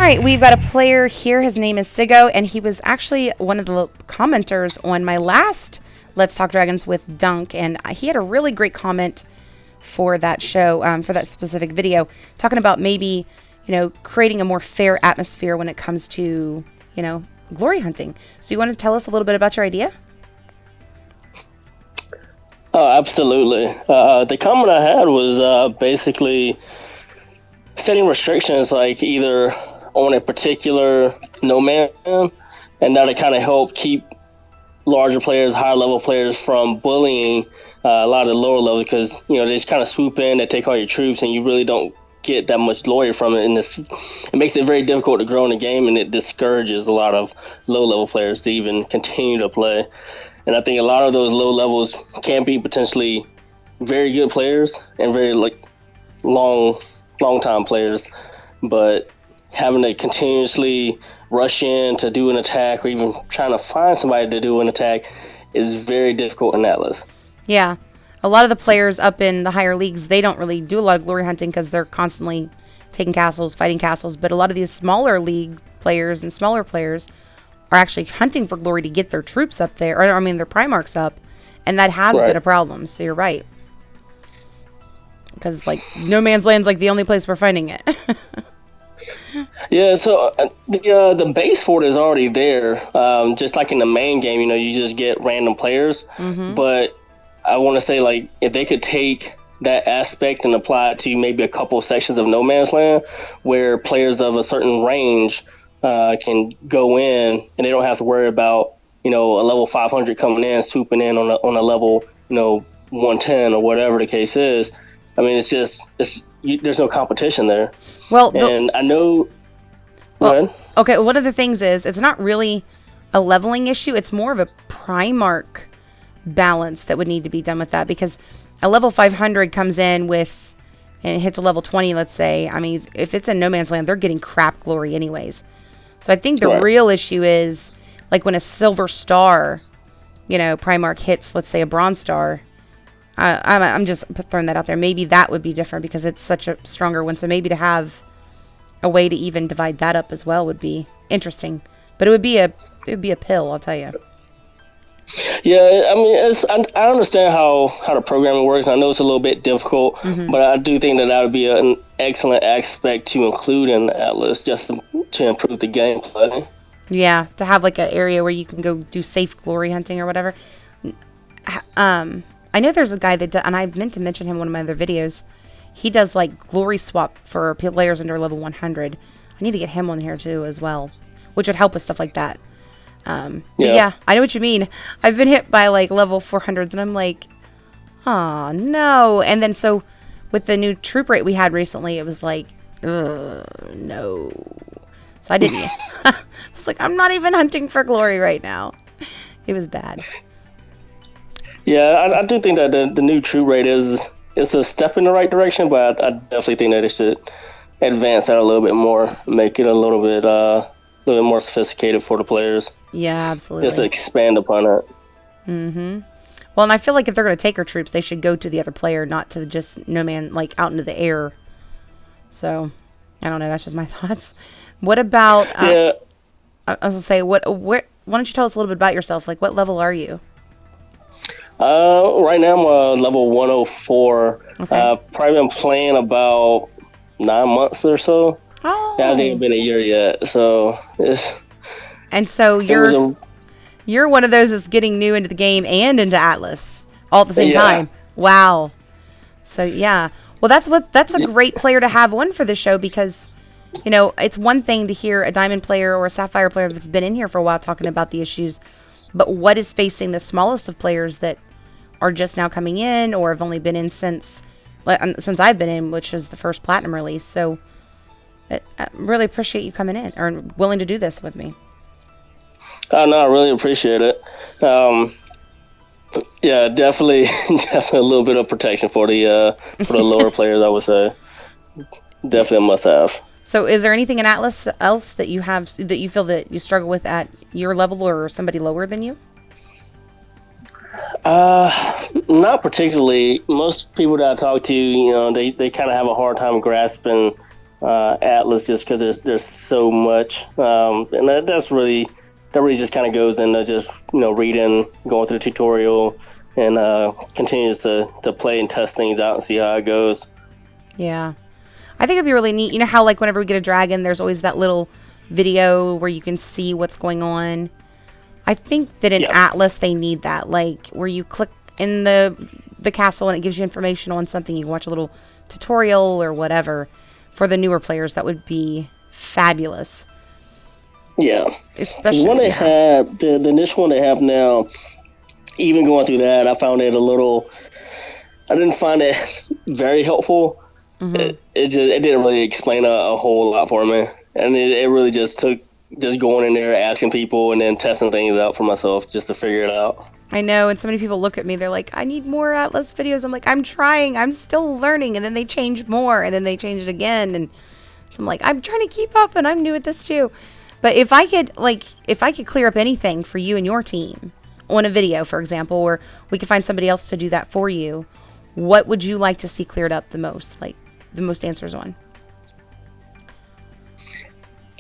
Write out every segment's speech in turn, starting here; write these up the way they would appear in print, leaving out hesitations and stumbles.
All right, we've got a player here. His name is SIGO, and he was actually one of the commenters on my last Let's Talk Dragons with Dunk, and he had a really great comment for that show, for that specific video, talking about maybe, creating a more fair atmosphere when it comes to, glory hunting. So you want to tell us a little bit about your idea? Oh, absolutely. The comment I had was basically setting restrictions, like either on a particular no man, and that'll kind of help keep larger players, higher level players from bullying a lot of the lower level, because they just kind of swoop in, they take all your troops, and you really don't get that much glory from it. And it makes it very difficult to grow in the game, and it discourages a lot of low level players to even continue to play. And I think a lot of those low levels can be potentially very good players and very long time players, but having to continuously rush in to do an attack or even trying to find somebody to do an attack is very difficult in Atlas. Yeah. A lot of the players up in the higher leagues, they don't really do a lot of glory hunting because they're constantly taking castles, fighting castles. But a lot of these smaller league players and smaller players are actually hunting for glory to get their troops up there, or their Primarchs up. And that has been a problem. So you're right. Because, No Man's Land's the only place we're finding it. Yeah, so the base for it is already there. Just like in the main game, you just get random players. Mm-hmm. But I want to say, if they could take that aspect and apply it to maybe a couple sections of No Man's Land, where players of a certain range can go in and they don't have to worry about, a level 500 coming in, swooping in on a level, 110 or whatever the case is. There's no competition there. Well, and I know. Okay. One of the things is it's not really a leveling issue. It's more of a Primarch balance that would need to be done with that, because a level 500 comes in with and it hits a level 20, let's say. If it's in No Man's Land, they're getting crap glory anyways. So I think the real issue is when a silver star, Primarch hits, let's say, a bronze star. I'm just throwing that out there. Maybe that would be different because it's such a stronger one. So maybe to have a way to even divide that up as well would be interesting. But it would be a pill, I'll tell you. Yeah, I understand how the programming works. I know it's a little bit difficult, mm-hmm. but I do think that would be an excellent aspect to include in Atlas, just to improve the gameplay. Yeah, to have an area where you can go do safe glory hunting or whatever. I know there's a guy that and I meant to mention him in one of my other videos. He does glory swap for players under level 100. I need to get him on here too as well, which would help with stuff like that. But yeah, I know what you mean. I've been hit by level 400s and I'm oh no. And then so with the new troop rate we had recently, it was no. So I didn't. It's I'm not even hunting for glory right now. It was bad. Yeah, I do think that the new true rate is a step in the right direction, but I definitely think that it should advance that a little bit more, make it a little bit more sophisticated for the players. Yeah, absolutely. Just to expand upon it. Mm-hmm. Well, and I feel if they're going to take our troops, they should go to the other player, not to just no man out into the air. So, I don't know. That's just my thoughts. What about? I was gonna say, why don't you tell us a little bit about yourself? What level are you? Right now I'm level 104. Okay. Probably been playing about 9 months or so. Oh. It hasn't even been a year yet, so And so you're one of those that's getting new into the game and into Atlas all at the same time. Wow. So yeah. Well, that's a great player to have on for the show, because it's one thing to hear a diamond player or a sapphire player that's been in here for a while talking about the issues, but what is facing the smallest of players that are just now coming in or have only been in since I've been in, which is the first platinum release. So I really appreciate you coming in or willing to do this with me. Oh, no, I really appreciate it. Yeah, definitely a little bit of protection for the lower players, I would say. Definitely a must-have. So is there anything in Atlas else that you have that you feel that you struggle with at your level or somebody lower than you? Not particularly. Most people that I talk to, they kind of have a hard time grasping Atlas just because there's so much, and that really just kind of goes into just reading, going through the tutorial, and continues to play and test things out and see how it goes. Yeah, I think it'd be really neat. You know how like whenever we get a dragon, there's always that little video where you can see what's going on. I think that in Atlas they need that, like where you click in the castle and it gives you information on something. You can watch a little tutorial or whatever. For the newer players, that would be fabulous. Yeah, especially when they have the initial one they have now. Even going through that, I found it a little. I didn't find it very helpful. Mm-hmm. It didn't really explain a whole lot for me, and it really just took just going in there, asking people, and then testing things out for myself just to figure it out. I know, and so many people look at me, they're like, I need more Atlas videos. I'm like, I'm trying, I'm still learning, and then they change more, and then they change it again, and so I'm like, I'm trying to keep up, and I'm new at this too. But if I could clear up anything for you and your team on a video, for example, or we could find somebody else to do that for you, what would you like to see cleared up the most, like the most answers on?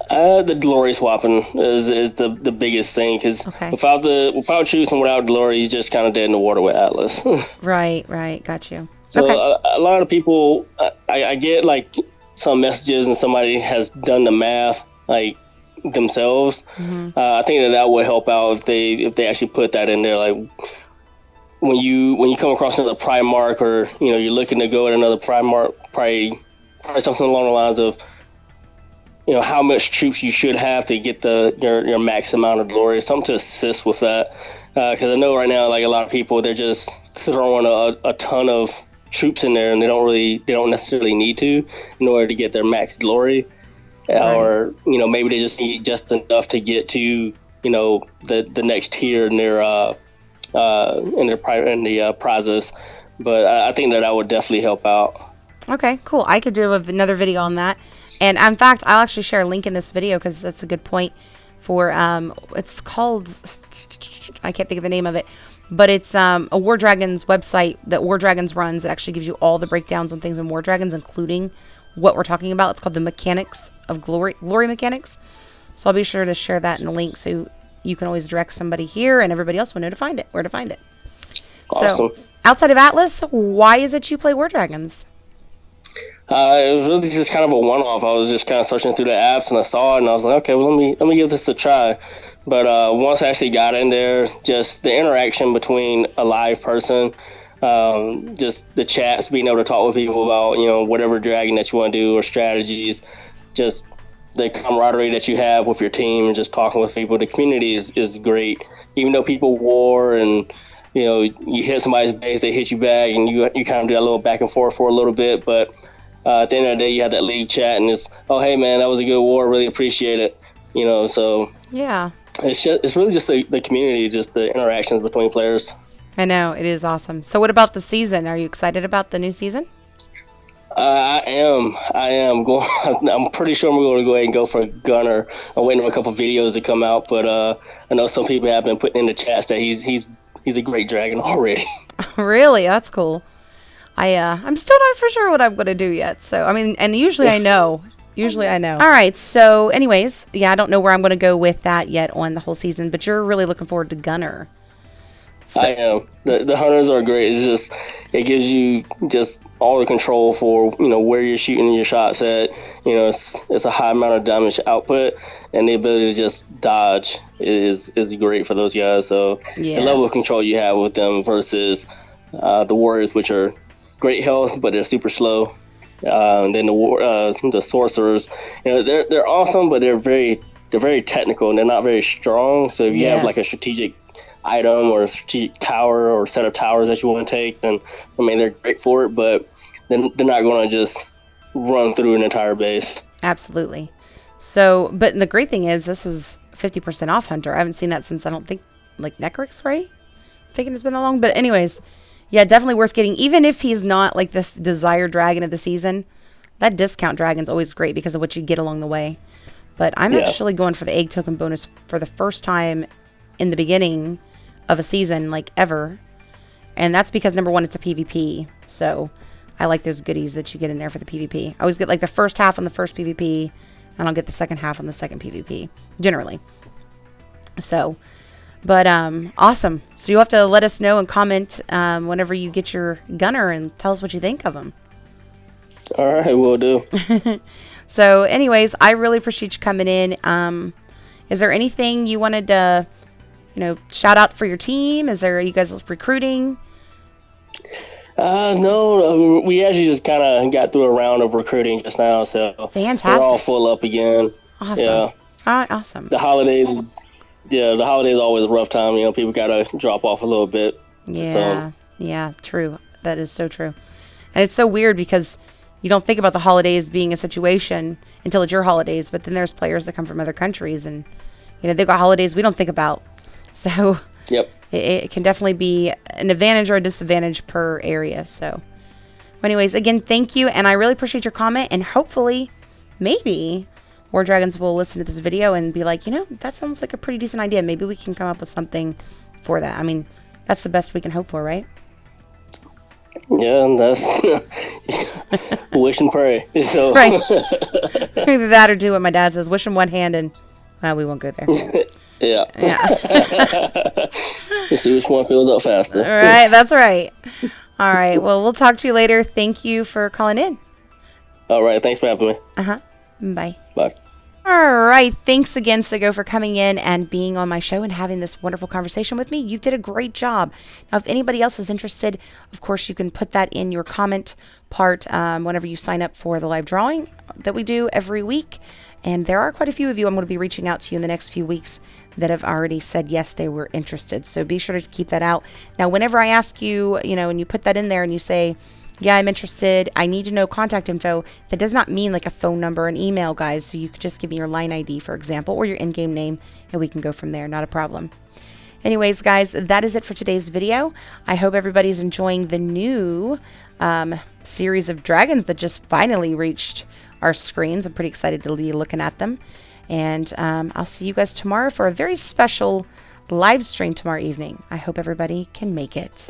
The glory swapping is the biggest thing, because without choosing without glory, you're just kind of dead in the water with Atlas. Right, got you. So a lot of people, I get like some messages and somebody has done the math like themselves. Mm-hmm. I think that would help out if they actually put that in there. Like when you come across another Primarch, or you're looking to go at another Primarch, probably something along the lines of how much troops you should have to get your max amount of glory, something to assist with that. Because I know right now, like a lot of people, they're just throwing a ton of troops in there, and they don't necessarily need to in order to get their max glory. Right. Or maybe they just need just enough to get to the next tier in the prizes. But I think that would definitely help out. Okay, cool. I could do another video on that. And in fact, I'll actually share a link in this video because that's a good point for, it's called, I can't think of the name of it, but it's a War Dragons website that War Dragons runs. It actually gives you all the breakdowns on things in War Dragons, including what we're talking about. It's called the Mechanics of Glory Mechanics. So I'll be sure to share that in the link so you can always direct somebody here and everybody else will know where to find it. Awesome. So outside of Atlas, why is it you play War Dragons? It was really just kind of a one-off. I was just kind of searching through the apps and I saw it and I was like, okay, well, let me give this a try. But once I actually got in there, just the interaction between a live person, just the chats, being able to talk with people about whatever dragon that you want to do or strategies, just the camaraderie that you have with your team and just talking with people. The community is great. Even though people war and you hit somebody's base, they hit you back, and you kind of do that little back and forth for a little bit, but at the end of the day, you have that league chat, and it's, oh, hey, man, that was a good war. Really appreciate it. So yeah, it's really just the community, just the interactions between players. I know, it is awesome. So what about the season? Are you excited about the new season? I am. I'm pretty sure we're going to go ahead and go for Gunner. I'm waiting for a couple videos to come out, but I know some people have been putting in the chats that he's a great dragon already. Really? That's cool. I'm still not for sure what I'm going to do yet. So, I mean, and usually I know. All right. So anyways, I don't know where I'm going to go with that yet on the whole season, but you're really looking forward to Gunner. So, I am. The hunters are great. It gives you just all the control for, where you're shooting your shots at. It's a high amount of damage output, and the ability to just dodge is great for those guys. So the level of control you have with them versus the warriors, which are great health, but they're super slow. And then the sorcerers, they're awesome, but they're very technical and they're not very strong. So if you have like a strategic item or a strategic tower or set of towers that you want to take, then they're great for it, but they're not going to just run through an entire base. Absolutely. So, but the great thing is this is 50% off Hunter. I haven't seen that since, I don't think, like Necrix, right? I'm thinking it's been that long, but anyways. Yeah, definitely worth getting. Even if he's not like the desired dragon of the season, that discount dragon's always great because of what you get along the way. But I'm actually going for the egg token bonus for the first time in the beginning of a season, like ever. And that's because, number one, it's a PvP. So I like those goodies that you get in there for the PvP. I always get like the first half on the first PvP, and I'll get the second half on the second PvP, generally. So, but awesome. So you'll have to let us know and comment whenever you get your gunner and tell us what you think of them. All right, will do. So anyways, I really appreciate you coming in. Is there anything you wanted to, shout out for your team? Are you guys recruiting? No, we actually just kind of got through a round of recruiting just now, so fantastic. We're all full up again. Awesome. Yeah. All right, awesome. The holidays always a rough time. People gotta drop off a little bit. Yeah, yeah, true. That is so true. And it's so weird because you don't think about the holidays being a situation until it's your holidays, but then there's players that come from other countries and, they've got holidays we don't think about. So yep. It can definitely be an advantage or a disadvantage per area. So anyways, again, thank you. And I really appreciate your comment. And hopefully, maybe War Dragons will listen to this video and be like, that sounds like a pretty decent idea. Maybe we can come up with something for that. I mean, that's the best we can hope for, right? Yeah, and that's wish and pray. So. Right. Either that or do what my dad says, wish in one hand, and we won't go there. Yeah. Let's see which one fills up faster. All right, that's right. All right, well, we'll talk to you later. Thank you for calling in. All right, thanks for having me. Bye. Bye. All right. Thanks again, SIGO, for coming in and being on my show and having this wonderful conversation with me. You did a great job. Now, if anybody else is interested, of course, you can put that in your comment part whenever you sign up for the live drawing that we do every week. And there are quite a few of you I'm going to be reaching out to you in the next few weeks that have already said yes, they were interested. So be sure to keep that out. Now, whenever I ask you, and you put that in there and you say, yeah, I'm interested, I need to know contact info, that does not mean like a phone number, an email, guys. So you could just give me your line ID, for example, or your in-game name, and we can go from there. Not a problem. Anyways, guys, that is it for today's video. I hope everybody's enjoying the new series of dragons that just finally reached our screens. I'm pretty excited to be looking at them. And I'll see you guys tomorrow for a very special live stream tomorrow evening. I hope everybody can make it.